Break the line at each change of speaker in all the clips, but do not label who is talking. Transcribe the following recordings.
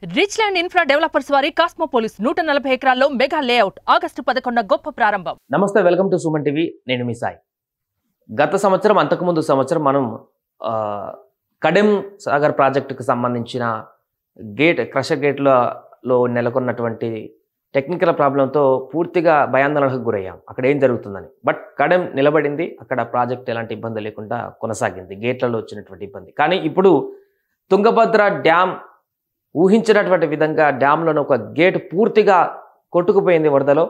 Rich land infra developers వారి కాస్మోపోలిస్ 140 ఎకరాల్లో mega layout August 11 గొప్ప ప్రారంభం.
నమస్తే, వెల్కమ్ టు సుమన్ టీవీ. నేను మీ సాయి. గత సంవత్సరం అంతకుముందు సంవత్సరం మనం కడెం సాగర్ ప్రాజెక్టుకు సంబంధించిన క్రషర్ గేట్లో నెలకొన్నటువంటి టెక్నికల్ ప్రాబ్లంతో పూర్తిగా భయాందోళనకు గురయ్యాం. అక్కడ ఏం జరుగుతుందని. బట్ కడెం నిలబడింది. అక్కడ ప్రాజెక్ట్ ఎలాంటి ఇబ్బంది లేకుండా కొనసాగింది. గేట్లలో వచ్చినటువంటి ఇబ్బంది. కానీ ఇప్పుడు తుంగభద్ర డ్యామ్ ఊహించినటువంటి విధంగా డ్యామ్లోని ఒక గేట్ పూర్తిగా కొట్టుకుపోయింది వరదలో.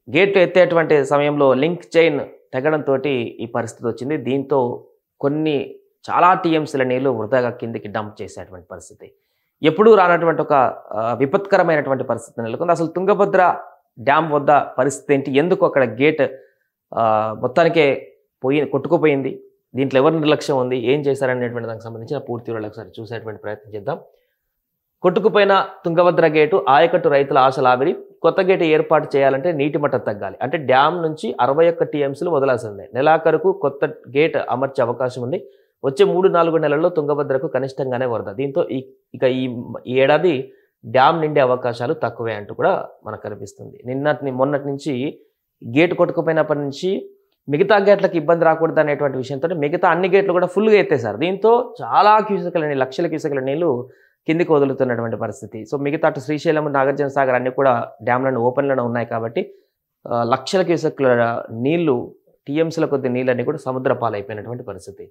గేట్ ఎత్తేటువంటి సమయంలో లింక్ చైన్ తెగడంతో ఈ పరిస్థితి వచ్చింది. దీంతో చాలా టీఎంసీల నీళ్లు వృధాగా కిందికి డంప్ చేసేటువంటి పరిస్థితి. ఎప్పుడూ రానటువంటి ఒక విపత్కరమైనటువంటి పరిస్థితి నెలకొంది. అసలు తుంగభద్ర డ్యామ్ వద్ద పరిస్థితి ఏంటి, ఎందుకు అక్కడ గేట్ మొత్తానికే కొట్టుకుపోయింది, దీంట్లో ఎవరి నిర్లక్ష్యం ఉంది, ఏం చేశారనేటువంటి దానికి సంబంధించిన పూర్తి వివరాలు ఒకసారి చూసేటువంటి ప్రయత్నం చేద్దాం. కొట్టుకుపోయిన తుంగభద్ర గేటు ఆయకట్టు రైతుల ఆశల ఆవిరి. కొత్త గేటు ఏర్పాటు చేయాలంటే నీటి మట్టం తగ్గాలి. అంటే డ్యామ్ నుంచి 61 టీఎంసీలు వదలాల్సిందే. నెలాఖరుకు కొత్త గేట్ అమర్చే అవకాశం ఉంది. వచ్చే 3-4 నెలల్లో తుంగభద్రకు కనిష్టంగానే వరద. దీంతో ఈ ఏడాది డ్యామ్ నిండే అవకాశాలు తక్కువే అంటూ కూడా మనకు కనిపిస్తుంది. మొన్నటి నుంచి గేటు కొట్టుకుపోయినప్పటి నుంచి మిగతా గేట్లకు ఇబ్బంది రాకూడదు అనేటువంటి విషయంతో మిగతా అన్ని గేట్లు కూడా ఫుల్గా ఎత్తేసారు. దీంతో చాలా లక్షల క్యూసెక్ల నీళ్లు కిందికి వదులుతున్నటువంటి పరిస్థితి. సో మిగతా అటు శ్రీశైలం, నాగార్జున సాగర్ అన్ని కూడా డ్యామ్లను ఓపెన్లోనే ఉన్నాయి కాబట్టి లక్షల క్యూసెక్ల నీళ్లు, టీఎంసీల కొద్ది నీళ్ళన్నీ కూడా సముద్ర పాలైపోయినటువంటి పరిస్థితి.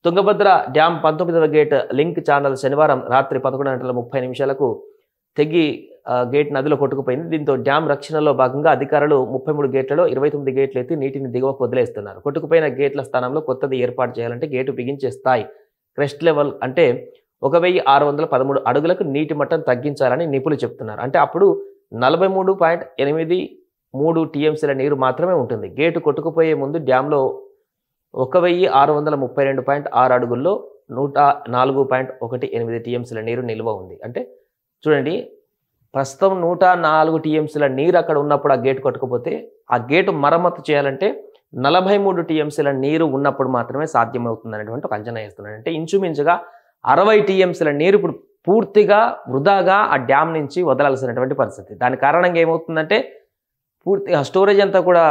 తుంగభద్ర డ్యామ్ 19వ గేట్ లింక్ ఛానల్ శనివారం రాత్రి 11:30 తెగి గేట్ నదిలో కొట్టుకుపోయింది. దీంతో డ్యామ్ రక్షణలో భాగంగా అధికారులు 33 గేట్లలో 29 గేట్లు ఎత్తి నీటిని దిగువకు వదిలేస్తున్నారు. కొట్టుకుపోయిన గేట్ల స్థానంలో కొత్తది ఏర్పాటు చేయాలంటే గేటు బిగించే స్థాయి క్రెస్ట్ లెవెల్ అంటే 1613 అడుగులకు నీటి మట్టం తగ్గించాలని నిపుణులు చెప్తున్నారు. అంటే అప్పుడు 43.83 టీఎంసీల నీరు మాత్రమే ఉంటుంది. గేటు కొట్టుకుపోయే ముందు డ్యాంలో 1632.6 అడుగుల్లో 104.18 టీఎంసీల నీరు నిల్వ ఉంది. అంటే చూడండి, ప్రస్తుతం 104 టీఎంసీల నీరు అక్కడ ఉన్నప్పుడు ఆ గేటు కొట్టుకుపోతే ఆ గేటు మరమ్మతు చేయాలంటే 43 టీఎంసీల నీరు ఉన్నప్పుడు మాత్రమే సాధ్యమవుతుంది అనేటువంటి ఒక అంచనా వేస్తున్నాడు. అంటే ఇంచుమించుగా 60 టీఎంసీల నీరు ఇప్పుడు పూర్తిగా వృధాగా ఆ డ్యామ్ నుంచి వదలాల్సినటువంటి పరిస్థితి. దాని కారణంగా ఏమవుతుందంటే పూర్తిగా స్టోరేజ్ అంతా కూడా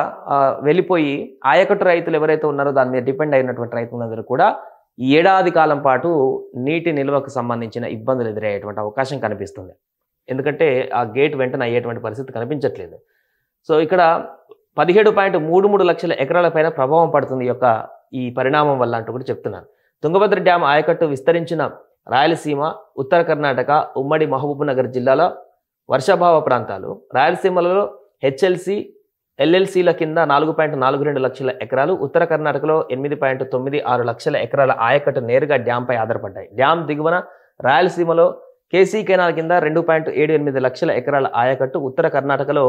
వెళ్ళిపోయి ఆయకట్టు రైతులు ఎవరైతే ఉన్నారో దాని మీద డిపెండ్ అయినటువంటి రైతులందరూ కూడా ఈ ఏడాది కాలం పాటు నీటి నిల్వకు సంబంధించిన ఇబ్బందులు ఎదురయ్యేటువంటి అవకాశం కనిపిస్తుంది. ఎందుకంటే ఆ గేట్ వెంటనే అయ్యేటువంటి పరిస్థితి కనిపించట్లేదు. సో ఇక్కడ 17.33 లక్షల ఎకరాల పైన ప్రభావం పడుతుంది ఈ పరిణామం వల్ల అంటూ కూడా చెప్తున్నారు. తుంగభద్ర డ్యామ్ ఆయకట్టు విస్తరించిన రాయలసీమ, ఉత్తర కర్ణాటక, ఉమ్మడి మహబూబ్నగర్ జిల్లాల వర్షాభావ ప్రాంతాలు. రాయలసీమలలో హెచ్ఎల్సి, ఎల్ఎల్సీల కింద 4.42 లక్షల ఎకరాలు, ఉత్తర కర్ణాటకలో 8.96 లక్షల ఎకరాల ఆయకట్టు నేరుగా డ్యాంపై ఆధారపడ్డాయి. డ్యామ్ దిగువన రాయలసీమలో కేసీ కెనాల్ కింద 2.78 లక్షల ఎకరాల ఆయకట్టు, ఉత్తర కర్ణాటకలో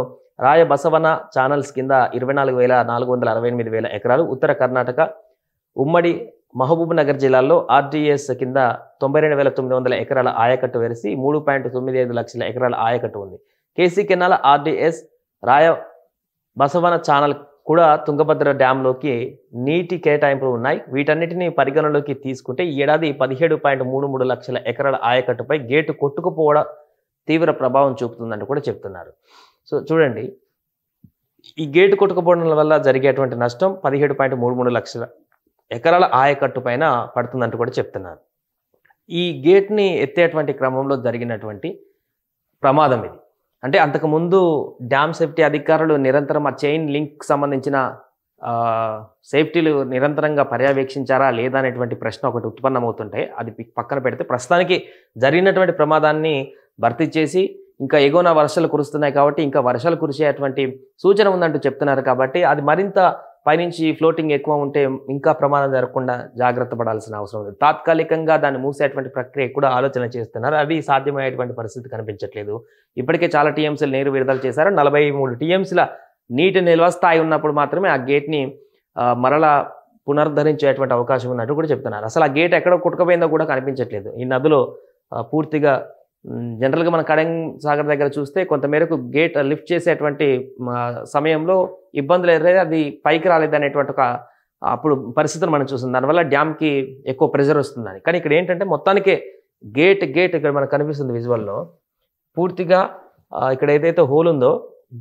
రాయబసవన ఛానల్స్ కింద 24,468 ఎకరాలు, ఉత్తర కర్ణాటక ఉమ్మడి మహబూబ్నగర్ జిల్లాలో ఆర్డీఎస్ కింద 92,900 ఎకరాల ఆయకట్టు వెలిసి 3.95 లక్షల ఎకరాల ఆయకట్టు ఉంది. కేసీ కెనాల్, ఆర్డీఎస్, రాయ బసవన ఛానల్ కూడా తుంగభద్ర డ్యాంలోకి నీటి కేటాయింపులు ఉన్నాయి. వీటన్నిటిని పరిగణలోకి తీసుకుంటే ఈ ఏడాది 17.33 లక్షల ఎకరాల ఆయకట్టుపై గేటు కొట్టుకుపోవడం తీవ్ర ప్రభావం చూపుతుందంటూ కూడా చెప్తున్నారు. సో చూడండి, ఈ గేటు కొట్టుకుపోవడం వల్ల జరిగేటువంటి నష్టం 17.33 లక్షల ఎకరాల ఆయకట్టు పైన పడుతుందంటూ కూడా చెప్తున్నారు. ఈ గేట్ని ఎత్తేటువంటి క్రమంలో జరిగినటువంటి ప్రమాదం ఇది. అంటే అంతకుముందు డ్యామ్ సేఫ్టీ అధికారులు నిరంతరం ఆ చైన్ లింక్ సంబంధించిన సేఫ్టీలు నిరంతరంగా పర్యవేక్షించారా లేదా అనేటువంటి ప్రశ్న ఒకటి ఉత్పన్నమవుతుంటే అది పక్కన పెడితే ప్రస్తుతానికి జరిగినటువంటి ప్రమాదాన్ని భర్తీ చేసి ఇంకా ఎగువన వర్షాలు కురుస్తున్నాయి కాబట్టి ఇంకా వర్షాలు కురిసేటువంటి సూచన ఉందంటూ చెప్తున్నారు. కాబట్టి అది మరింత పైనుంచి ఫ్లోటింగ్ ఎక్కువ ఉంటే ఇంకా ప్రమాదం జరగకుండా జాగ్రత్త పడాల్సిన అవసరం ఉంది. తాత్కాలికంగా దాన్ని మూసేటువంటి ప్రక్రియ కూడా ఆలోచన చేస్తున్నారు. అది సాధ్యమయ్యేటువంటి పరిస్థితి కనిపించట్లేదు. ఇప్పటికే చాలా టీఎంసీలు నీరు విడుదల చేశారు. 43 టీఎంసీల నీటి నిల్వ స్థాయి ఉన్నప్పుడు మాత్రమే ఆ గేట్ని మరలా పునరుద్ధరించేటువంటి అవకాశం ఉన్నట్టు కూడా చెప్తున్నారు. అసలు ఆ గేట్ ఎక్కడ కొట్టుకుపోయిందో కూడా కనిపించట్లేదు. ఈ నదిలో పూర్తిగా జనరల్గా మన కడెం సాగర్ దగ్గర చూస్తే కొంతమేరకు గేట్ లిఫ్ట్ చేసేటువంటి సమయంలో ఇబ్బందులు ఎదురైతే అది పైకి రాలేదనేటువంటి ఒక అప్పుడు పరిస్థితులు మనం చూస్తుంది. దానివల్ల డ్యామ్కి ఎక్కువ ప్రెజర్ వస్తుందని. కానీ ఇక్కడ ఏంటంటే మొత్తానికి గేట్ ఇక్కడ మనకు కనిపిస్తుంది విజువల్లో పూర్తిగా ఇక్కడ ఏదైతే హోల్ ఉందో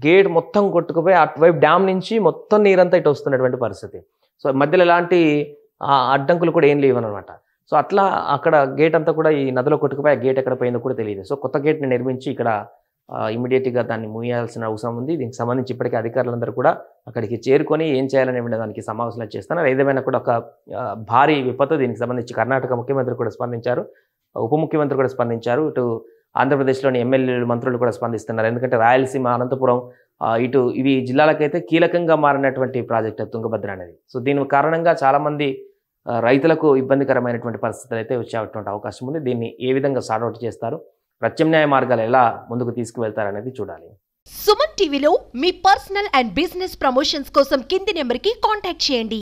గేట్ మొత్తం కొట్టుకుపోయి అటువైపు డ్యామ్ నుంచి మొత్తం నీరంతా ఇటు వస్తున్నటువంటి పరిస్థితి. సో మధ్యలో ఎలాంటి అడ్డంకులు కూడా ఏం లేవన్నమాట. సో అట్లా అక్కడ గేట్ అంతా కూడా ఈ నదిలో కొట్టుకుపోయి ఆ గేట్ ఎక్కడ పోయిందో కూడా తెలియదు. సో కొత్త గేట్ని నిర్మించి ఇక్కడ ఇమీడియట్గా దాన్ని మూయాల్సిన అవసరం ఉంది. దీనికి సంబంధించి ఇప్పటికే అధికారులందరూ కూడా అక్కడికి చేరుకొని ఏం చేయాలనే దానికి సమావేశాలు చేస్తున్నారు. ఏదేమైనా కూడా ఒక భారీ విపత్తు. దీనికి సంబంధించి కర్ణాటక ముఖ్యమంత్రి కూడా స్పందించారు, ఉప ముఖ్యమంత్రి కూడా స్పందించారు, ఇటు ఆంధ్రప్రదేశ్లోని ఎమ్మెల్యేలు మంత్రులు కూడా స్పందిస్తున్నారు. ఎందుకంటే రాయలసీమ, అనంతపురం ఇటు ఇవి జిల్లాలకైతే కీలకంగా మారినటువంటి ప్రాజెక్ట్ తుంగభద్ర అనేది. సో దీని కారణంగా చాలామంది రైతులకు ఇబ్బందికరమైనటువంటి పరిస్థితులు అయితే వచ్చేటువంటి అవకాశం ఉంది. దీన్ని ఏ విధంగా సార్ట్అవుట్ చేస్తారు, ప్రత్యామ్నాయ మార్గాలు ఎలా ముందుకు తీసుకువెళ్తారనేది చూడాలి.
సుమన్ టీవీలో మీ పర్సనల్ అండ్ బిజినెస్ ప్రమోషన్స్ కోసం కింది నెంబర్కి కాంటాక్ట్ చేయండి.